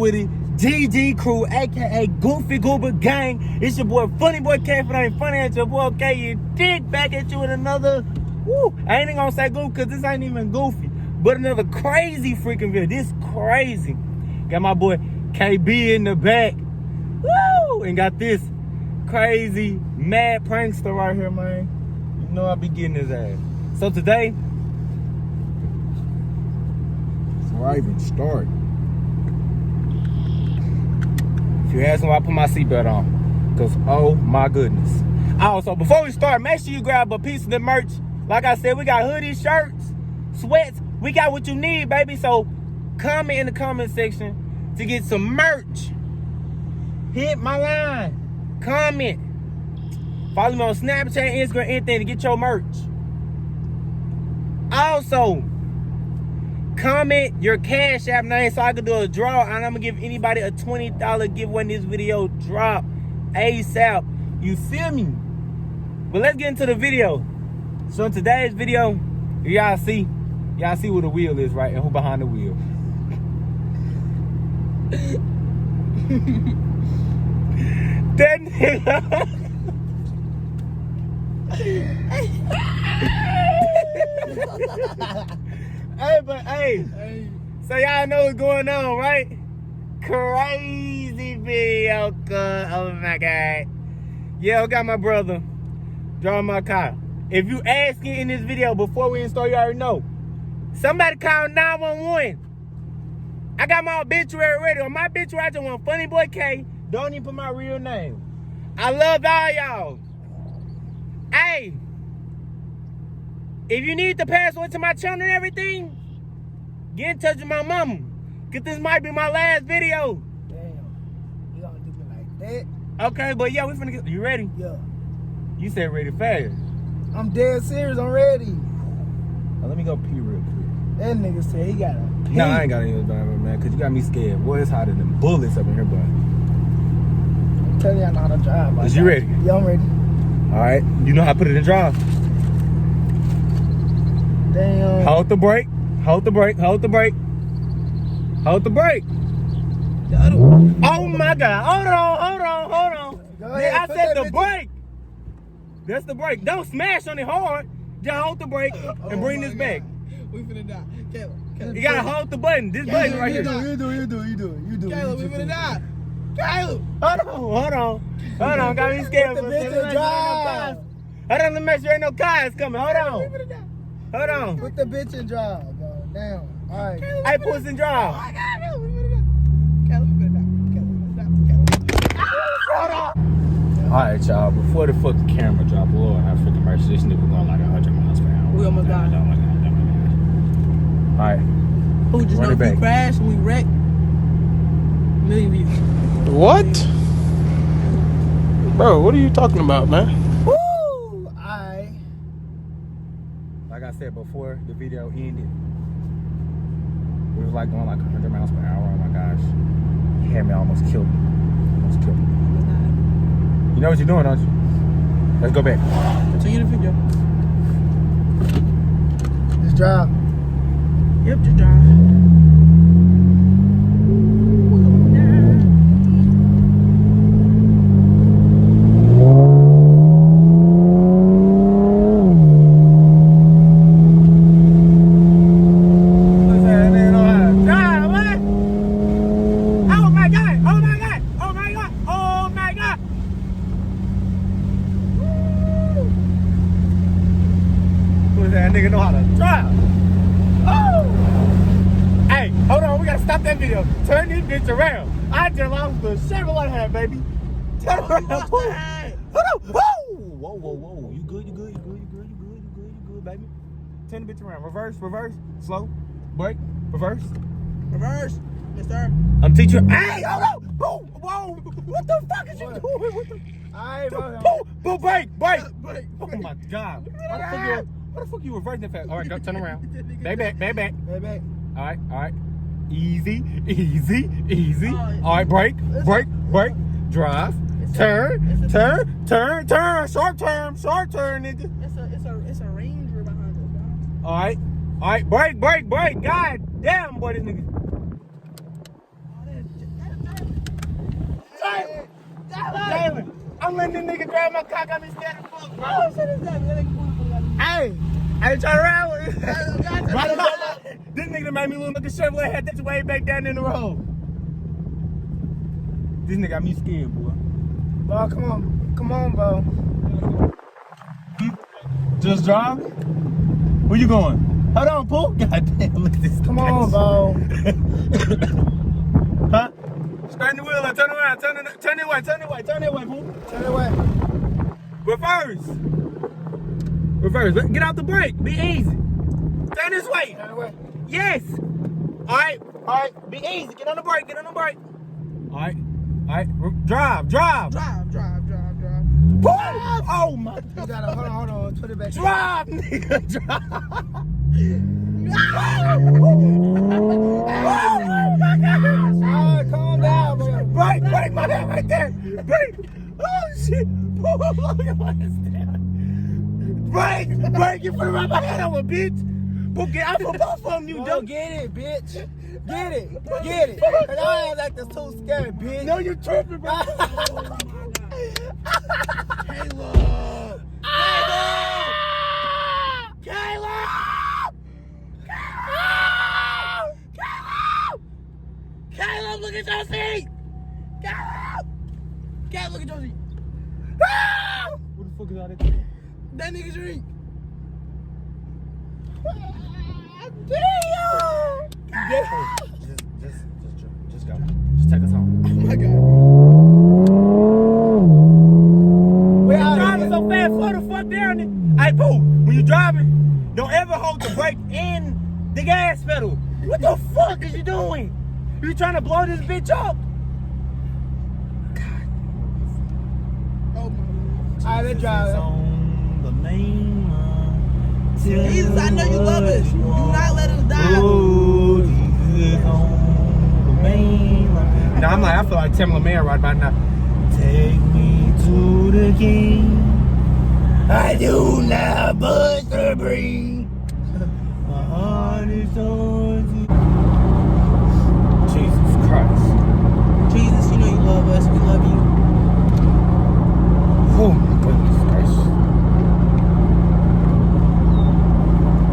with it. GG Crew, aka Goofy Goober Gang. It's your boy FunnyBoyK. If it ain't funny at your boy, okay, you dig back at you with another. Woo! I ain't even gonna say goofy because this ain't even goofy, but another crazy freaking video. This crazy. Got my boy KB in the back. Woo! And got this crazy mad prankster right here, man. You know I be getting his ass. So today, before I even start, if you ask me why I put my seatbelt on, because oh my goodness. Also, before we start, make sure you grab a piece of the merch. Like I said, we got hoodies, shirts, sweats. We got what you need, baby. So comment in the comment section to get some merch. Hit my line. Comment. Follow me on Snapchat, Instagram, anything to get your merch. Also, comment your Cash App name so I can do a draw, and I'm gonna give anybody a $20 giveaway when this video drop ASAP. You feel me? But let's get into the video. So in today's video, y'all see where the wheel is, right? And who behind the wheel. That nigga. Hey, so y'all know what's going on, right? Crazy video, oh my God. Yeah, I got my brother driving my car. If you asking in this video before we install, you already know. Somebody call 911. I got my obituary ready. On my obituary, I just want FunnyBoyK. Don't even put my real name. I love all y'all. Hey, if you need the password to my channel and everything, get in touch with my mama. Cause this might be my last video. Damn, you gonna do me like that? Okay, but yeah, we finna get. You ready? Yeah. You said ready fast. I'm dead serious. I'm ready. Now, let me go pee real quick. That nigga said he got a pee. No, I ain't got any of that, man. Cause you got me scared. Boy, it's hotter than bullets up in here, boy. I'm telling y'all how to drive. Is you ready? Yeah, I'm ready. All right. You know how to put it in drive. Damn. Hold the brake. Hold the brake. Hold the brake. Hold the brake. Oh my God. Hold on. Yeah, I said the brake. That's the brake. Don't smash on it hard. Just hold the brake and bring this back. We finna die. Caleb. You gotta hold the button. This button right here. You do. Caleb, we finna die. Caleb. Hold on. Got me scared. Put the bitch in drive. Hold on, let me make sure ain't no cars coming. Hold on. Put the bitch in drive, bro. Damn. All right. Hey, push and drive. Oh my God, we finna die. Caleb, we finna die. Hold on. Alright, y'all. Before the fucking camera drop, Lord, I freaking mercy. This nigga going like 100 miles per hour. We almost died. Alright. Who just know if we crash and we wreck? Million views. What? Bro, what are you talking about, man? Woo! Alright. Like I said before the video ended, we was like going like 100 miles per hour. Oh my gosh. He had me almost killed me. You know what you're doing, don't you? Let's go back. Continue the video. Just drive. Yep, just drive. That nigga know how to drive. Oh! Hey, hold on, we gotta stop that video. Turn this bitch around. I just lost the Chevrolet hat, baby. Turn around. Hold on. Whoa. You good, baby. Turn the bitch around. Reverse. Slow. Brake. Reverse. Mister. I'm teaching. Hey, hold on. Whoa. What the fuck is you doing? What the? Alright, bro. Brake. Oh my God. What the fuck you reversing that fast? All right, go turn around. Back back. All right. Easy. All right, brake. Drive. Turn. Short turn, nigga. It's a Ranger behind us, bro. All right, brake. God damn, boy, this nigga. letting this nigga drive my car. Got me scared as fuck, bro. Oh, shit, is that? Hey, I ain't trying to ride with you. This nigga made me look like a Chevrolet had that way back down in the road. This nigga got me scared, boy. Bro, come on. Come on, bro. Just drive? Where you going? Hold on, Pooh. God damn, look at this. Come on, bro. Huh? Straighten the wheel and turn around. Turn it away, turn it away, turn it away, Pooh. Turn it away. Reverse. Reverse. Get out the brake. Be easy. Turn this way. Turn away. Yes. All right. Be easy. Get on the brake. Get on the brake. All right. Drive. Drive. Woo! Oh my God. You gotta, hold on. Put it back. Drive, nigga. Drive. Oh my gosh. Alright, calm down, bro. Brake, my hand right there. Brake. Oh shit. Oh, look at my stand. Brake, you put right my hand over, bitch. Okay, I'm for both of them, you dumb. Get it, bitch. Get it. Cause I ain't like this too scared, bitch. No, you tripping, bro. Caleb, look at your seat. Caleb, look at your seat. What the fuck is all that? That nigga's drink. Just go. Just take us home. Oh my God. When you're driving so fast, slow the fuck down. Hey, Pooh, when you're driving, don't ever hold the brake and the gas pedal. What the fuck is you doing? You trying to blow this bitch up? Oh my God. Alright, let's drive. Jesus, I know you love us. Do not let us die. Oh, Jesus on the main line. Now, I feel like Tim LeMay right about now. Take me to the king. I do not but to breathe. My heart is on you. Jesus Christ. Jesus, you know you love us. We love you. Oh my goodness gracious.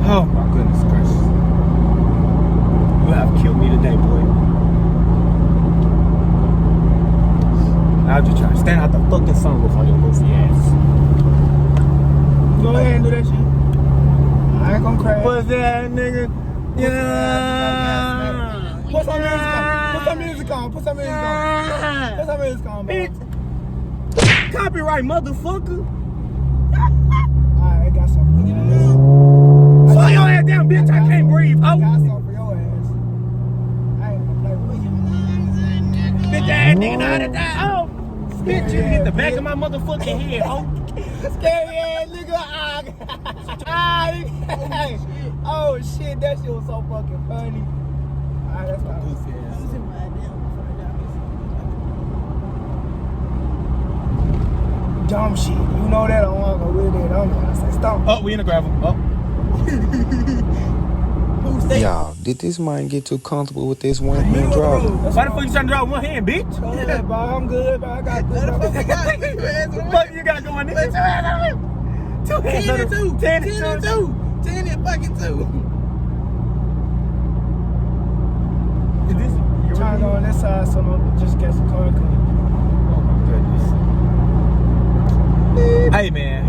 Oh my goodness gracious. You have killed me today, boy. I'll just try to stand out the fucking sunroof on your goofy ass. Go ahead and do that shit. I ain't gonna crash. What's that, nigga? Yeah. Put some music on. Put some music on, bro. Bitch. Copyright, motherfucker. Alright, I got something. Slow your ass down, bitch. I can't breathe. I got Oh, something for your ass. I ain't gonna play with you. bitch ass nigga know how to die. Oh, bitch, you hit the back of my motherfucking head, oh. Scary ass nigga. Oh shit, that shit was so fucking funny. Alright, that's my goofy ass. Dumb shit. You know that I don't wanna go with it. I'm gonna say stop. Oh, we in the gravel. Oh. Y'all, did this man get too comfortable with this one-hand driving? Why the fuck you trying to drive with one hand, bitch? Go ahead, bro. I'm good, bro. I got this. What the fuck you got going in? 2 hands. 2 hands. 10 and 2. 10 10 and and 2. 2. 10 and fucking 2. Is this? I'm trying to go on this side so I'm just get some car clean. Oh my goodness. Hey man.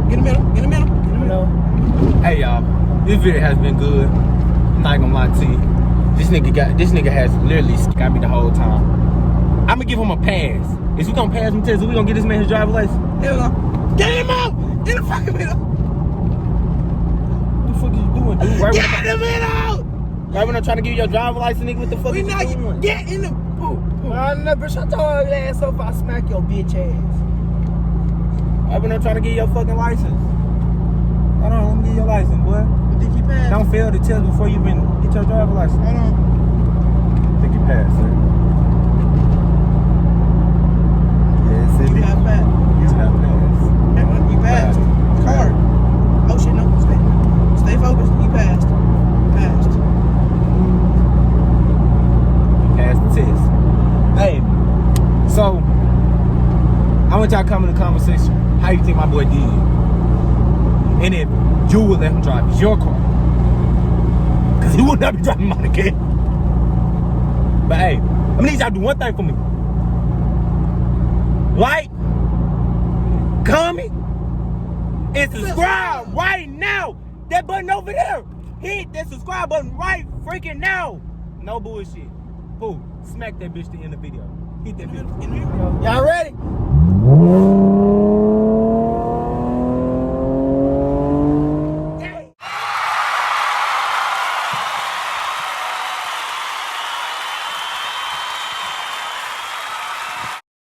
Get in the middle. Get in the middle. Get in the middle. Hey y'all. This video has been good. I'm not gonna lie to you. This nigga has literally got me the whole time. I'm gonna give him a pass. Is we gonna pass him test? Is we gonna get this man his driver's license? Hell no. Get him out! In the fucking middle! What the fuck are you doing, dude? Get in the middle! Right when I'm trying to give you your driver's license, nigga, what the fuck We is not you doing? get in the bitch, shut your ass up if I smack your bitch ass. Right when I'm trying to get your fucking license. Hold on, let me get your license, boy. Think you passed? Don't fail the test before you even get your driver's license. Hold on. I think you passed, sir. Yes, You indeed. got passed. You got passed. You passed. Hard. Oh shit, no. Stay focused. You passed. Passed. You passed the test. Hey, so want y'all to come in the conversation. How you think my boy did? And if you would let him drive your car. Because he would not be driving mine again. But hey, I'm gonna need y'all to do one thing for me. Like, comment, and subscribe right now. That button over there. Hit that subscribe button right freaking now. No bullshit. Boom. Smack that bitch to end the video. Hit that bitch. Y'all ready?